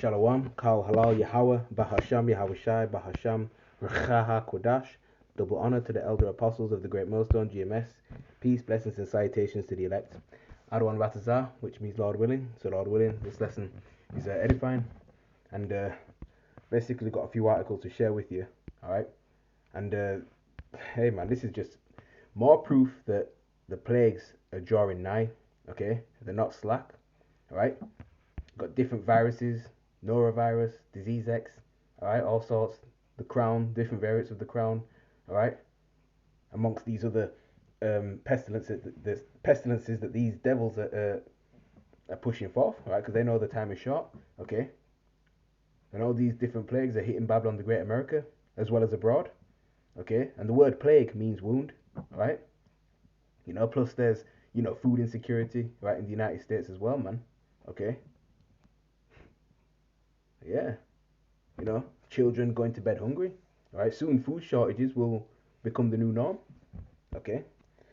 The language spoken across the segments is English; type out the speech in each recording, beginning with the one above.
Shalom, Kal Halal Yahweh, Bahasham Yahushai, Bahasham Rechaha Kodash. Double honor to the elder apostles of the Great Millstone, GMS. Peace, blessings, and salutations to the elect. Adwan Batazah, which means Lord willing. So, Lord willing, this lesson is edifying. And basically, got a few articles to share with you. Alright? And hey, man, this is just more proof that the plagues are drawing nigh. Okay? They're not slack. Alright? Got different viruses, norovirus, disease X, all right, all sorts. The crown, different variants of the crown, all right. Amongst these other pestilences that these devils are pushing forth, all right, because they know the time is short, okay. And all these different plagues are hitting Babylon the Great America as well as abroad, okay. And the word plague means wound, all right. Plus there's food insecurity, right, in the United States as well, man, okay. Yeah, children going to bed hungry. All right, soon food shortages will become the new norm. Okay,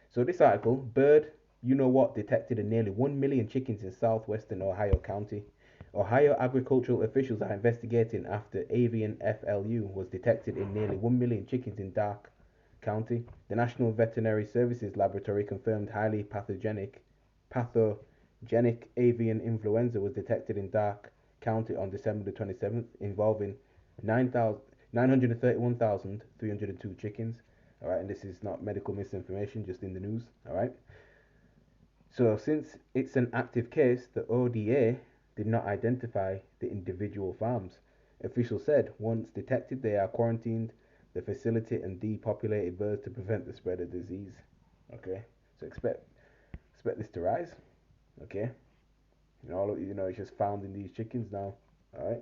so this article, bird, detected in nearly 1 million chickens in southwestern Ohio County. Ohio agricultural officials are investigating after avian FLU was detected in nearly 1 million chickens in Darke County. The National Veterinary Services Laboratory confirmed highly pathogenic avian influenza was detected in Darke County on December the 27th, involving 931,302 chickens. All right, and this is not medical misinformation, just in the news. All right. So since it's an active case, the ODA did not identify the individual farms. Officials said once detected, they are quarantined the facility and depopulated birds to prevent the spread of disease. Okay, so expect this to rise. Okay, it's just found in these chickens now. All right.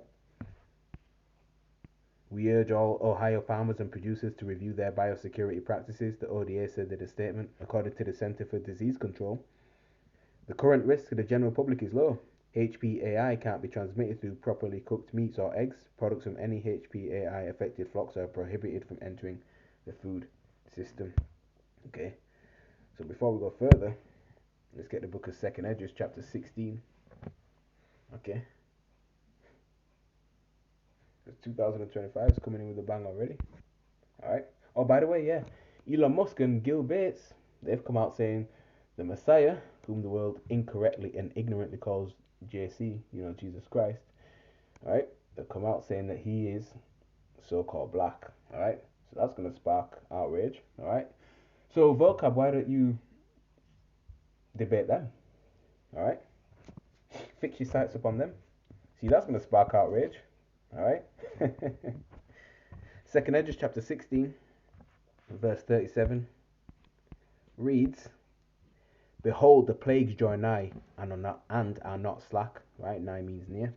We urge all Ohio farmers and producers to review their biosecurity practices, the ODA said in a statement. According to the Center for Disease Control, the current risk to the general public is low. HPAI can't be transmitted through properly cooked meats or eggs. Products from any HPAI affected flocks are prohibited from entering the food system. Okay, so before we go further, let's get the book of 2nd Esdras, chapter 16. Okay. 2025 is coming in with a bang already. Alright. Oh, by the way, yeah. Elon Musk and Gil Bates, they've come out saying the Messiah, whom the world incorrectly and ignorantly calls JC, Jesus Christ. Alright. They've come out saying that he is so-called black. Alright. So that's going to spark outrage. Alright. So, Vocab, why don't you debate them? Alright. Fix your sights upon them. See, that's going to spark outrage. Alright. 2nd Esdras chapter 16, verse 37 reads, Behold, the plagues draw nigh, and are not slack. Right? Nigh means near.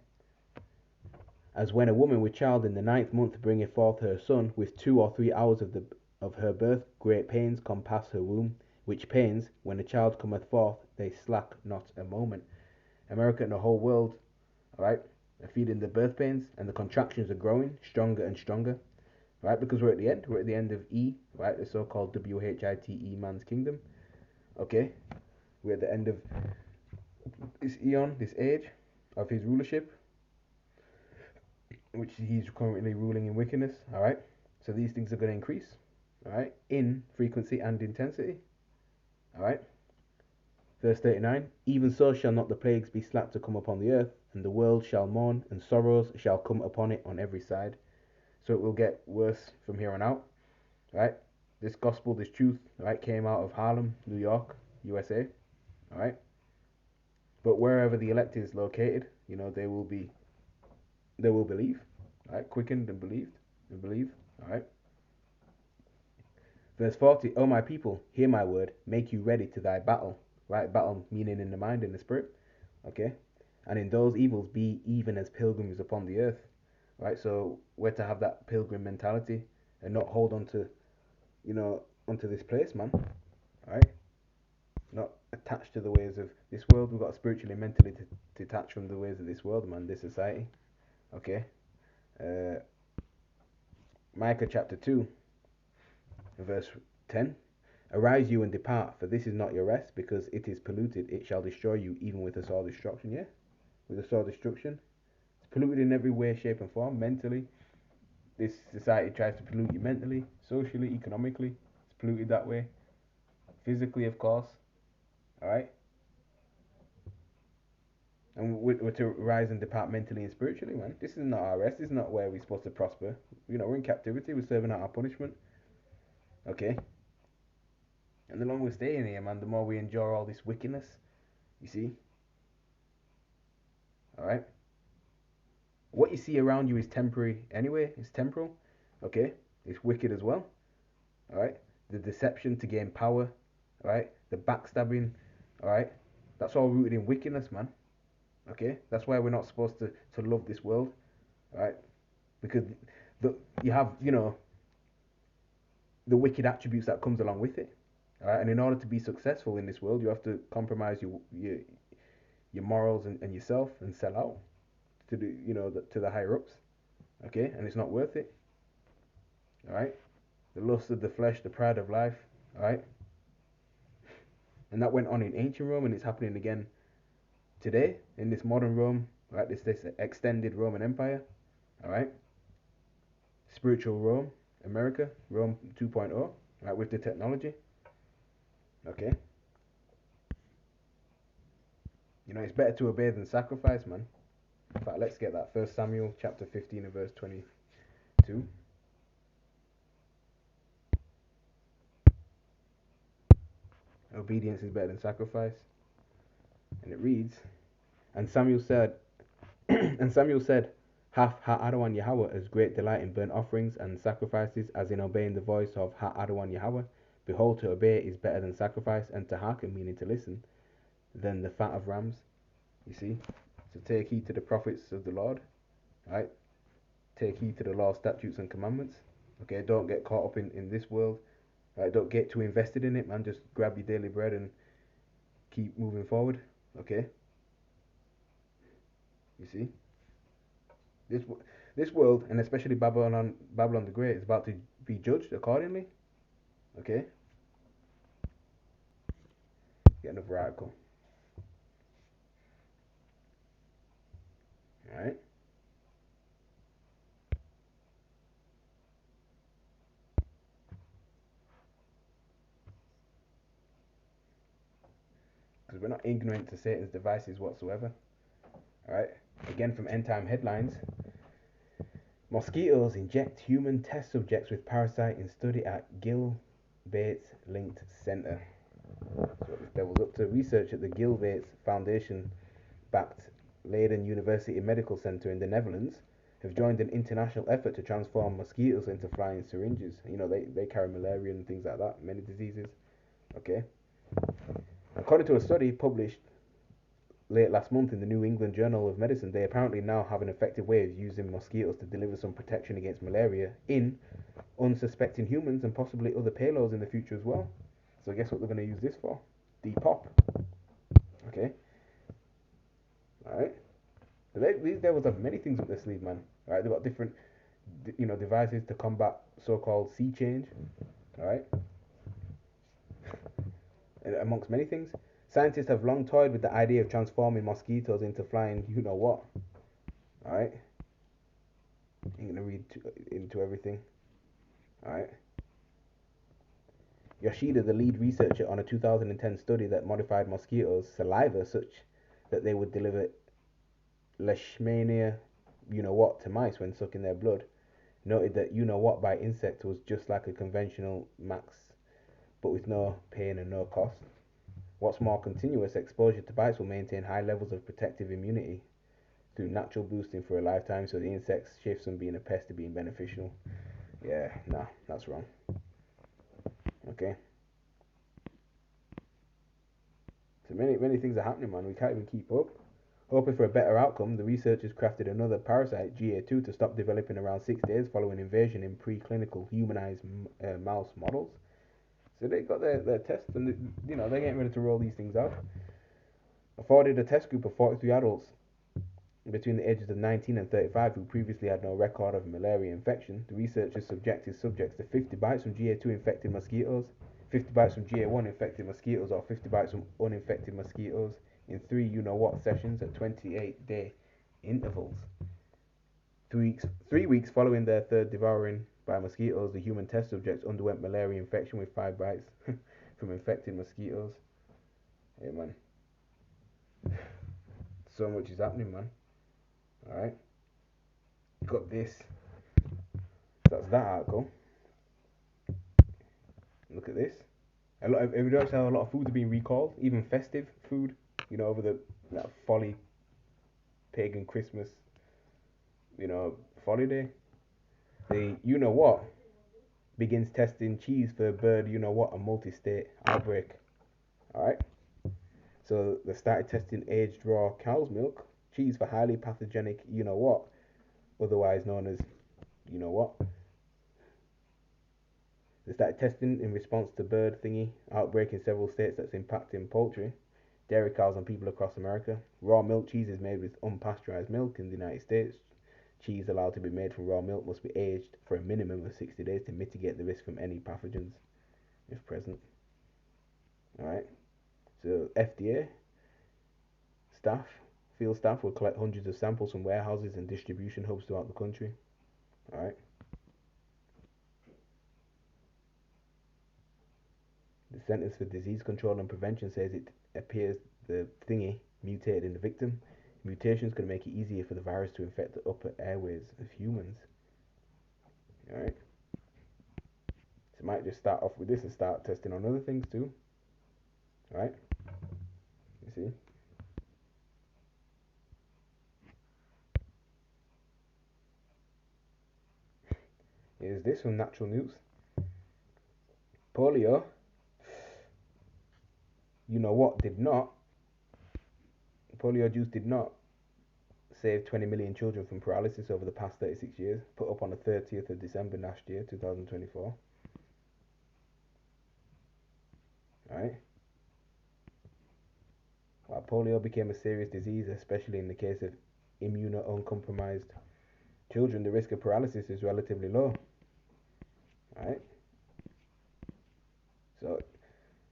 As when a woman with child in the 9th month bringeth forth her son, with 2 or 3 hours of her birth, great pains compass her womb, which pains, when the child cometh forth, they slack not a moment. America and the whole world, alright, are feeling the birth pains, and the contractions are growing stronger and stronger, right? Because we're at the end of E, right? The so-called WHITE man's kingdom. Okay, we're at the end of this eon, this age of his rulership, which he's currently ruling in wickedness. All right, so these things are going to increase, all right, in frequency and intensity. All right. Verse 39, even so shall not the plagues be slack to come upon the earth, and the world shall mourn, and sorrows shall come upon it on every side. So it will get worse from here on out, right? This gospel, this truth, right, came out of Harlem, New York, USA, all right? But wherever the elect is located, they will believe, right? Quickened and believe, all right? Verse 40, O my people, hear my word, make you ready to thy battle, right? Battle meaning in the mind, in the spirit, okay? And in those evils be even as pilgrims upon the earth, right? So we're to have that pilgrim mentality and not hold on to, onto this place, man, right? Not attached to the ways of this world. We've got to spiritually and mentally detach from the ways of this world, man, this society, okay? Micah chapter 2, verse 10. Arise you and depart, for this is not your rest, because it is polluted. It shall destroy you even with a sword destruction, yeah? With a sword destruction. polluted in every way, shape, and form. Mentally, this society tries to pollute you mentally, socially, economically. It's polluted that way. Physically, of course. All right. And we're to rise and depart mentally and spiritually, man. This is not our rest. This is not where we're supposed to prosper. We're in captivity. We're serving out our punishment. Okay. And the longer we stay in here, man, the more we endure all this wickedness. You see? All right. What you see around you is temporary anyway. It's temporal. Okay. It's wicked as well. All right. The deception to gain power. All right. The backstabbing. All right. That's all rooted in wickedness, man. Okay. That's why we're not supposed to love this world. All right. Because you have the wicked attributes that comes along with it. All right. And in order to be successful in this world, you have to compromise your morals and yourself and sell out to the higher ups. Okay. And it's not worth it. All right. The lust of the flesh, the pride of life. All right. And that went on in ancient Rome, and it's happening again today in this modern Rome. Right. This extended Roman Empire. All right. Spiritual Rome, America, Rome 2.0. Right, with the technology. Okay. It's better to obey than sacrifice, man. In fact, let's get that. 1 Samuel chapter 15 and verse 22. Obedience is better than sacrifice. And it reads, and Samuel said, hath Ha-Adawan Yahweh as great delight in burnt offerings and sacrifices as in obeying the voice of Ha-Adawan Yahweh. Behold, to obey is better than sacrifice, and to hearken, meaning to listen, than the fat of rams. You see? So take heed to the prophets of the Lord. Right? Take heed to the law, statutes, and commandments. Okay? Don't get caught up in this world. Right? Don't get too invested in it, man. Just grab your daily bread and keep moving forward. Okay? You see? This world, and especially Babylon the Great, is about to be judged accordingly. Okay? Get another article. Alright? Because we're not ignorant to Satan's devices whatsoever. Alright? Again, from End Time Headlines. Mosquitoes inject human test subjects with parasite in study at Gil Bates Linked Center. So what this devil's up to. Research at the Gil Bates Foundation backed Leiden University Medical Center in the Netherlands have joined an international effort to transform mosquitoes into flying syringes. They carry malaria and things like that, many diseases. Okay. According to a study published late last month in the New England Journal of Medicine, they apparently now have an effective way of using mosquitoes to deliver some protection against malaria in unsuspecting humans and possibly other payloads in the future as well. So guess what they're going to use this for? Depop. Okay. Alright. These devils have many things up their sleeve, man. Alright, they've got different devices to combat so-called sea change. Alright. Amongst many things. Scientists have long toyed with the idea of transforming mosquitoes into flying you-know-what. Alright? Ain't gonna read into everything. Alright? Yoshida, the lead researcher on a 2010 study that modified mosquitoes' saliva such that they would deliver leishmania you-know-what to mice when sucking their blood, noted that you-know-what by insect was just like a conventional max, but with no pain and no cost. What's more, continuous exposure to bites will maintain high levels of protective immunity through natural boosting for a lifetime, so the insect shifts from being a pest to being beneficial. Yeah, nah, that's wrong. Okay. So many things are happening, man. We can't even keep up. Hoping for a better outcome, the researchers crafted another parasite, GA2, to stop developing around 6 days following invasion in preclinical humanized mouse models. So they got their tests, and they're getting ready to roll these things out. Afforded a test group of 43 adults between the ages of 19 and 35 who previously had no record of malaria infection. The researchers subjected subjects to 50 bites from GA2 infected mosquitoes, 50 bites from GA1 infected mosquitoes, or 50 bites from uninfected mosquitoes in 3 you-know-what sessions at 28-day intervals. 3 weeks following their third devouring by mosquitoes, the human test subjects underwent malaria infection with 5 bites from infected mosquitoes. Hey man, so much is happening, man. All right, got this. That's that article. Look at this. Every day, a lot of foods are being recalled, even festive food. Over that folly pagan Christmas, folly day. The what begins testing cheese for bird. A multi-state outbreak. All right. So they started testing aged raw cow's milk cheese for highly pathogenic. What, otherwise known as what. They started testing in response to bird thingy outbreak in several states that's impacting poultry, dairy cows, and people across America. Raw milk cheese is made with unpasteurized milk in the United States. Cheese allowed to be made from raw milk must be aged for a minimum of 60 days to mitigate the risk from any pathogens, if present. Alright, so FDA staff, field staff will collect hundreds of samples from warehouses and distribution hubs throughout the country. Alright. The Centers for Disease Control and Prevention says it appears the thingy mutated in the victim. Mutations can make it easier for the virus to infect the upper airways of humans. Alright. So might just start off with this and start testing on other things too. Alright. You see? Here's this from Natural News. Polio, polio juice did not save 20 million children from paralysis over the past 36 years, put up on the 30th of December last year, 2024. Alright. While polio became a serious disease, especially in the case of immunocompromised children, the risk of paralysis is relatively low. Alright. So,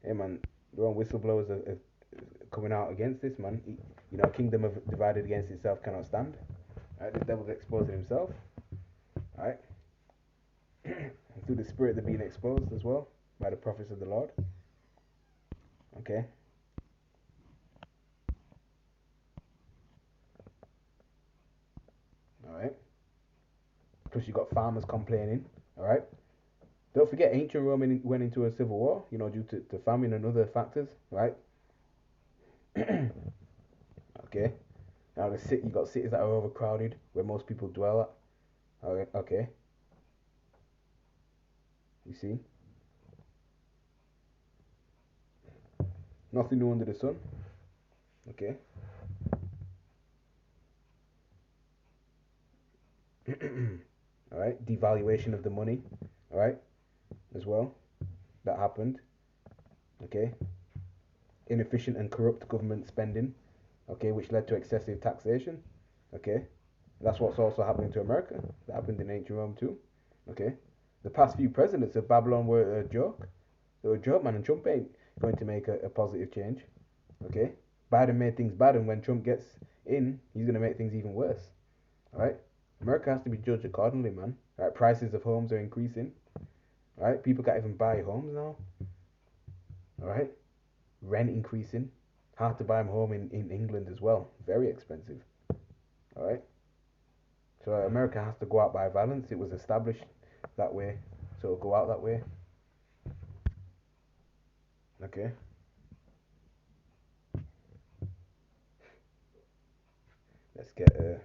hey man, the wrong whistleblowers are coming out against this, man. A kingdom of divided against itself cannot stand. Alright, the devil's exposing himself. Alright. Through the spirit they're being exposed as well by the prophets of the Lord. Okay. Alright. Plus you got farmers complaining. Alright. Don't forget ancient Rome went into a civil war, due to famine and other factors, right? Okay. Now you got cities that are overcrowded where most people dwell at. Okay. You see? Nothing new under the sun. Okay. Alright. Devaluation of the money. Alright. As well. That happened. Okay. Inefficient and corrupt government spending. Okay, which led to excessive taxation. Okay. That's what's also happening to America. That happened in ancient Rome too. Okay. The past few presidents of Babylon were a joke. They were a joke, man, and Trump ain't going to make a positive change. Okay. Biden made things bad, and when Trump gets in, he's going to make things even worse. Alright? America has to be judged accordingly, man. Alright, prices of homes are increasing. Alright, people can't even buy homes now. Alright? Rent increasing. Hard to buy a home in England as well. Very expensive. Alright? So America has to go out by violence. It was established that way. So it'll go out that way. Okay? Let's get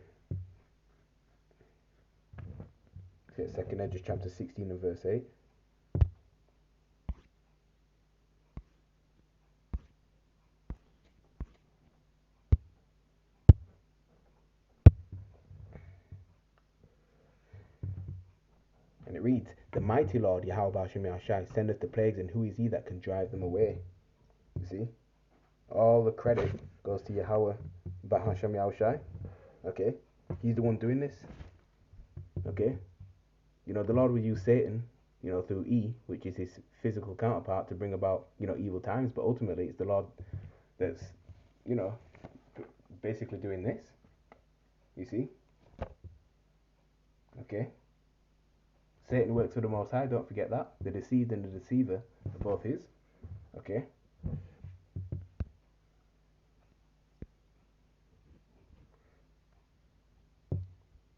2nd Esdras chapter 16 and verse 8. And it reads, "The mighty Lord Yahweh Hashem Yahushai sendeth the plagues, and who is he that can drive them away?" You see? All the credit goes to Yahweh Hashem Yahushai. Okay? He's the one doing this. Okay? The Lord will use Satan, through E, which is his physical counterpart, to bring about, evil times, but ultimately it's the Lord that's, basically doing this. You see? Okay? Satan works for the Most High, don't forget that. The deceived and the deceiver are both his. Okay?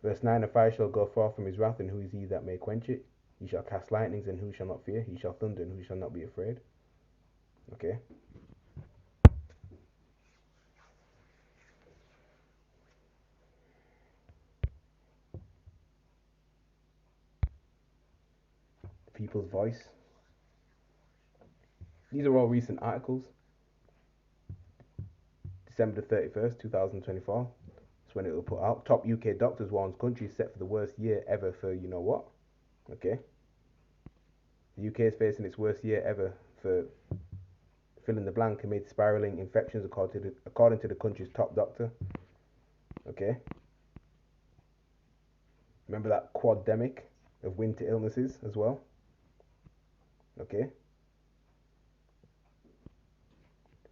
Verse 9, the fire shall go forth from his wrath, and who is he that may quench it? He shall cast lightnings, and who shall not fear? He shall thunder, and who shall not be afraid? Okay? The People's Voice. These are all recent articles. December the 31st, 2024. That's when it will put out. Top UK doctors warns country set for the worst year ever for you know what? Okay? The UK is facing its worst year ever for fill in the blank amid spiraling infections according to the country's top doctor. Okay? Remember that quademic of winter illnesses as well? Okay?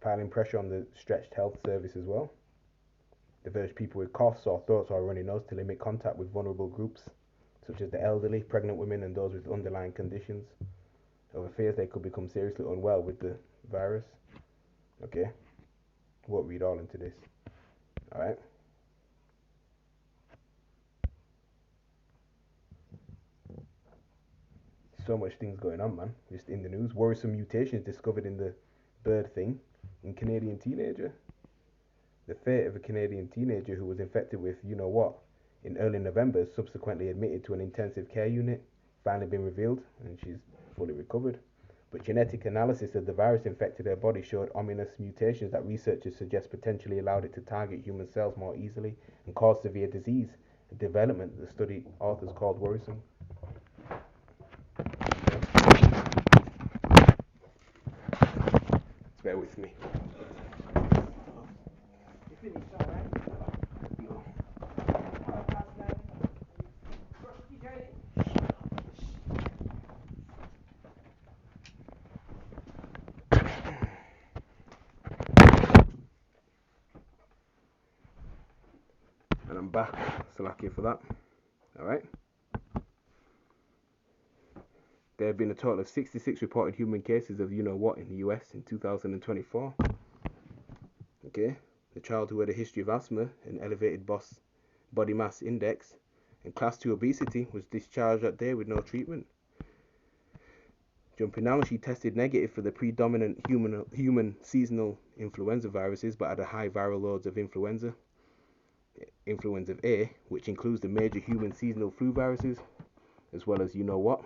Piling pressure on the stretched health service as well. They've urged people with coughs, sore throats, or runny nose to limit contact with vulnerable groups, such as the elderly, pregnant women, and those with underlying conditions, over fears they could become seriously unwell with the virus. Okay? Won't read all into this. Alright? So much things going on, man. Just in the news. Worrisome mutations discovered in the bird thing in Canadian teenager. The fate of a Canadian teenager who was infected with you know what in early November, subsequently admitted to an intensive care unit, finally been revealed, and she's fully recovered. But genetic analysis of the virus infected her body showed ominous mutations that researchers suggest potentially allowed it to target human cells more easily and cause severe disease, a development the study authors called worrisome. Bear with me. And I'm back. Salakia for that. Alright. There have been a total of 66 reported human cases of you know what in the US in 2024. Okay. The child who had a history of asthma, an elevated body mass index, and class 2 obesity was discharged that day with no treatment. Jumping now, she tested negative for the predominant human seasonal influenza viruses, but had a high viral loads of influenza A, which includes the major human seasonal flu viruses, as well as you know what.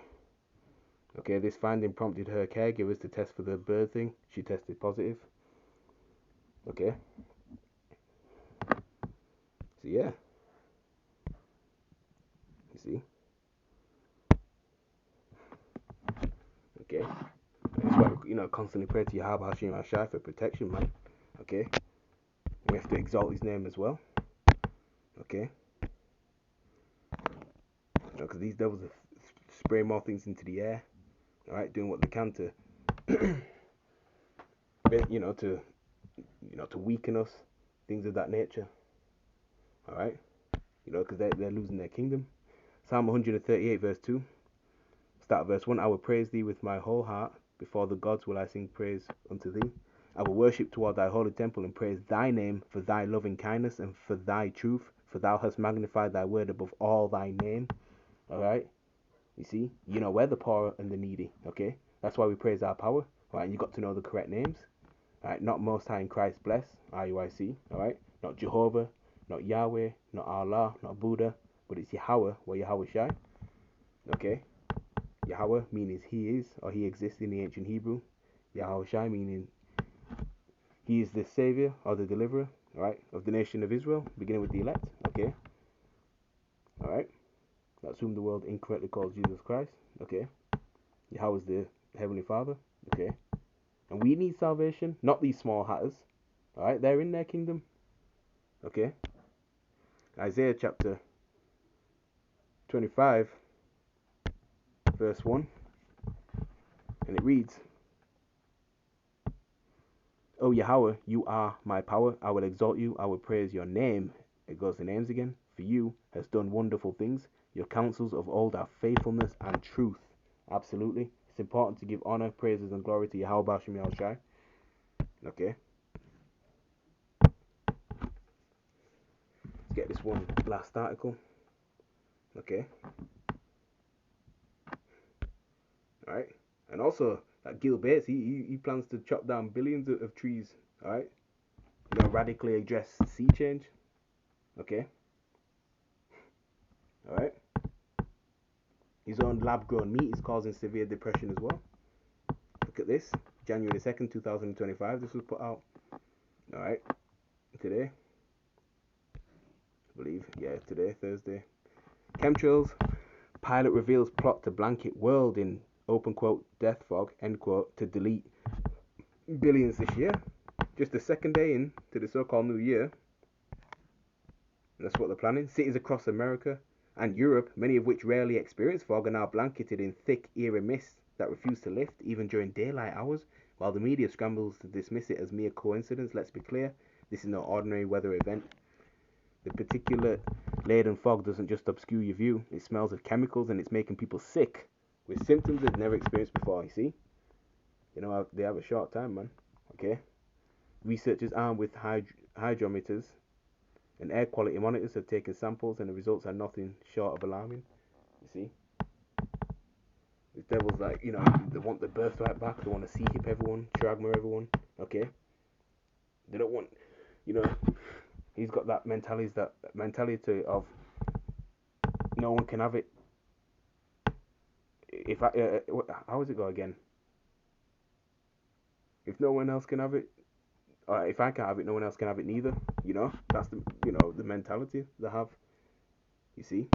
Okay, this finding prompted her caregivers to test for the bird thing. She tested positive. Okay. So yeah. You see? Okay. That's why we, constantly pray to Yahweh Hashem Hashai for protection, man. Okay. We have to exalt his name as well. Okay. Because these devils are spraying more things into the air. Alright, doing what they can to to weaken us, things of that nature. Alright? Because they're losing their kingdom. Psalm 138 verse 2. Start verse 1. I will praise thee with my whole heart. Before the gods will I sing praise unto thee. I will worship toward thy holy temple and praise thy name for thy loving kindness and for thy truth. For thou hast magnified thy word above all thy name. Alright? You see? We're the poor and the needy. Okay? That's why we praise our power. Right? And you got to know the correct names. Alright? Not Most High in Christ bless. IUIC. Alright? Not Jehovah. Not Yahweh. Not Allah. Not Buddha. But it's Yahweh or Yahweh Shai. Okay? Yahweh meaning he is or he exists in the ancient Hebrew. Yahweh Shai meaning he is the savior or the deliverer, alright, of the nation of Israel, beginning with the elect. Okay. Alright. That's whom the world incorrectly calls Jesus Christ. Okay. Yahweh is the Heavenly Father. Okay. And we need salvation, not these small hatters. Alright, they're in their kingdom. Okay. Isaiah chapter 25 verse 1, and it reads, O Yahweh, you are my power. I will exalt you. I will praise your name. It goes to names again. for you has done wonderful things. Your counsels of old are faithfulness and truth. Absolutely. It's important to give honor, praises, and glory to Yahweh Hashem Yahushai. Okay. Let's get this one last article. Okay. Alright. And also, that Gil Bates, he plans to chop down billions of trees. Alright. Radically address sea change. Okay. Alright. His own lab-grown meat is causing severe depression as well. Look at this. January 2nd, 2025. This was put out. Alright. Today. I believe. Yeah, today, Thursday. Chemtrails. Pilot reveals plot to blanket world in, open quote, death fog, end quote, to delete billions this year. Just the second day in to the so-called new year. And that's what they're planning. Cities across America and Europe, many of which rarely experience fog, are now blanketed in thick, eerie mists that refuse to lift, even during daylight hours. While the media scrambles to dismiss it as mere coincidence, let's be clear, this is no ordinary weather event. The particulate laden fog doesn't just obscure your view, it smells of chemicals and it's making people sick with symptoms they've never experienced before, you see? They have a short time, man. Okay? Researchers armed with hydrometers and air quality monitors have taken samples, and the results are nothing short of alarming. You see? The devil's like, they want the birthright back, they want to see-hip everyone, Shragma everyone, okay? They don't want, he's got that mentality of no one can have it. How does it go again? If no one else can have it, if I can't have it, no one else can have it neither. That's the mentality they have. You see?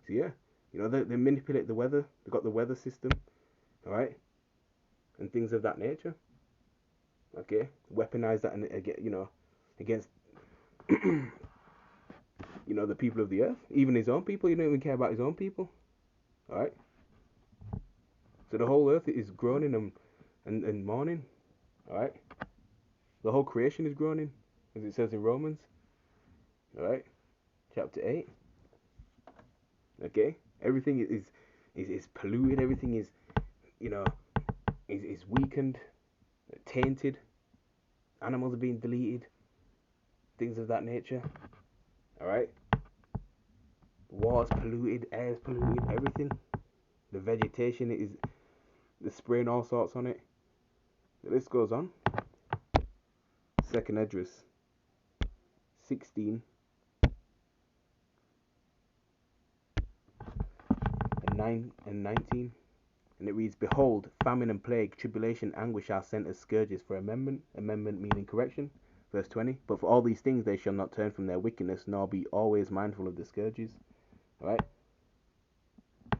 So yeah, they manipulate the weather. They got the weather system, all right, and things of that nature. Okay, weaponize that and against the people of the earth, even his own people. You don't even care about his own people. All right. So the whole earth is groaning and mourning. All right. The whole creation is groaning, as it says in Romans. All right, chapter 8. Okay, everything is polluted. Everything is is weakened, tainted. Animals are being deleted. Things of that nature. All right. Water's polluted, air's polluted, everything. The vegetation is, they're spraying all sorts on it. The list goes on. Second Esdras 16 and 19, and it reads, "Behold, famine and plague, tribulation, anguish are sent as scourges for amendment." Amendment meaning correction. Verse 20, "But for all these things they shall not turn from their wickedness, nor be always mindful of the scourges." Alright?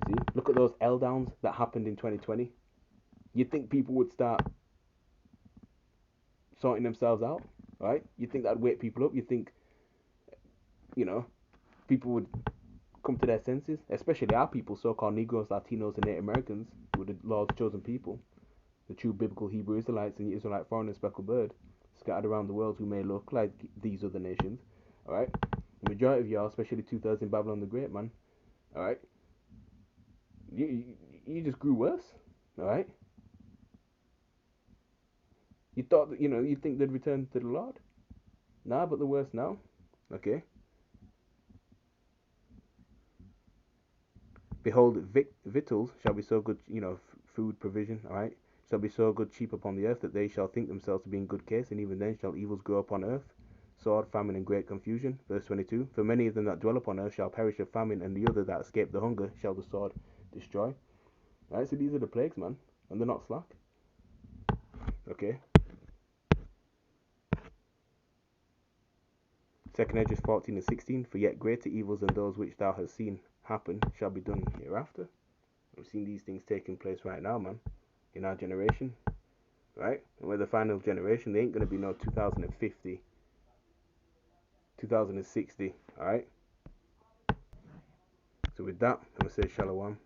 See? Look at those L downs that happened in 2020. You'd think people would start sorting themselves out, right? You'd think that'd wake people up. You'd think, people would come to their senses, especially our people, so-called Negroes, Latinos, and Native Americans, who were the Lord's chosen people, the true biblical Hebrew Israelites and the Israelite foreign and speckled bird, scattered around the world, who may look like these other nations, alright? The majority of y'all, especially 2/3 in Babylon the Great, man, alright? You just grew worse, alright? You thought that, you think they'd return to the Lord? Nah, but the worse now, okay? "Behold, victuals shall be so good, food provision, alright, shall be so good cheap upon the earth that they shall think themselves to be in good case, and even then shall evils grow upon earth, sword, famine, and great confusion." Verse 22, "For many of them that dwell upon earth shall perish of famine, and the other that escape the hunger shall the sword destroy." Alright, so these are the plagues, man, and they're not slack. Okay. Second Esdras 14 and 16, "For yet greater evils than those which thou hast seen happen shall be done hereafter." We've seen these things taking place right now, man, in our generation, right? And we're the final generation. They ain't going to be no 2050, 2060, alright? So with that, I'm going to say shalom.